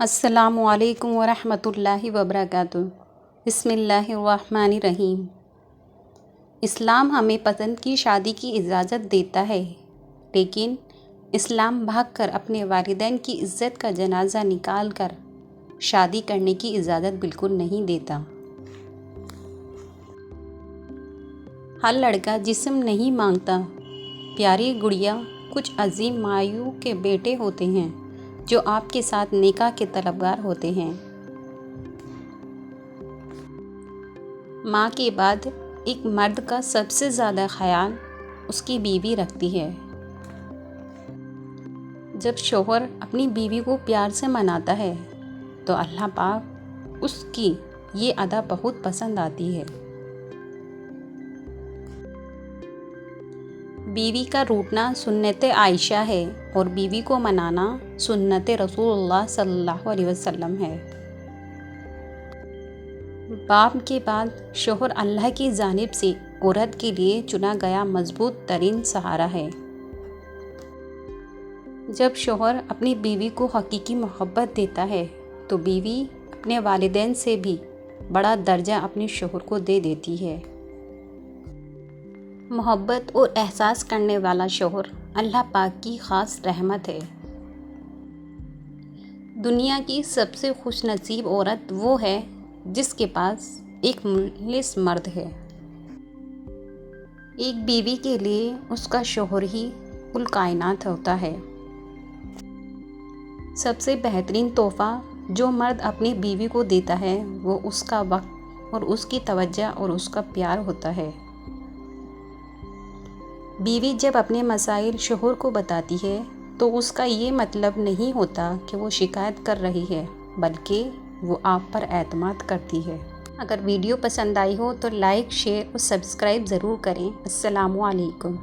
السلام علیکم ورحمۃ اللہ وبرکاتہ۔ بسم اللہ الرحمن الرحیم۔ اسلام ہمیں پسند کی شادی کی اجازت دیتا ہے، لیکن اسلام بھاگ کر اپنے والدین کی عزت کا جنازہ نکال کر شادی کرنے کی اجازت بالکل نہیں دیتا۔ ہر لڑکا جسم نہیں مانگتا، پیاری گڑیا کچھ عظیم مایوں کے بیٹے ہوتے ہیں جو آپ کے ساتھ نکاح کے طلبگار ہوتے ہیں۔ ماں کے بعد ایک مرد کا سب سے زیادہ خیال اس کی بیوی رکھتی ہے۔ جب شوہر اپنی بیوی کو پیار سے مناتا ہے تو اللہ پاک اس کی یہ ادا بہت پسند آتی ہے۔ بیوی کا روٹنا سنت عائشہ ہے اور بیوی کو منانا سنت رسول اللہ صلی اللہ علیہ وسلم ہے۔ باپ کے بعد شوہر اللہ کی جانب سے عورت کے لیے چنا گیا مضبوط ترین سہارا ہے۔ جب شوہر اپنی بیوی کو حقیقی محبت دیتا ہے تو بیوی اپنے والدین سے بھی بڑا درجہ اپنے شوہر کو دے دیتی ہے۔ محبت اور احساس کرنے والا شوہر اللہ پاک کی خاص رحمت ہے۔ دنیا کی سب سے خوش نصیب عورت وہ ہے جس کے پاس ایک مخلص مرد ہے۔ ایک بیوی کے لیے اس کا شوہر ہی کل کائنات ہوتا ہے۔ سب سے بہترین تحفہ جو مرد اپنی بیوی کو دیتا ہے وہ اس کا وقت اور اس کی توجہ اور اس کا پیار ہوتا ہے۔ بیوی جب اپنے مسائل شوہر کو بتاتی ہے تو اس کا یہ مطلب نہیں ہوتا کہ وہ شکایت کر رہی ہے، بلکہ وہ آپ پر اعتماد کرتی ہے۔ اگر ویڈیو پسند آئی ہو تو لائک، شیئر اور سبسکرائب ضرور کریں۔ السلام علیکم۔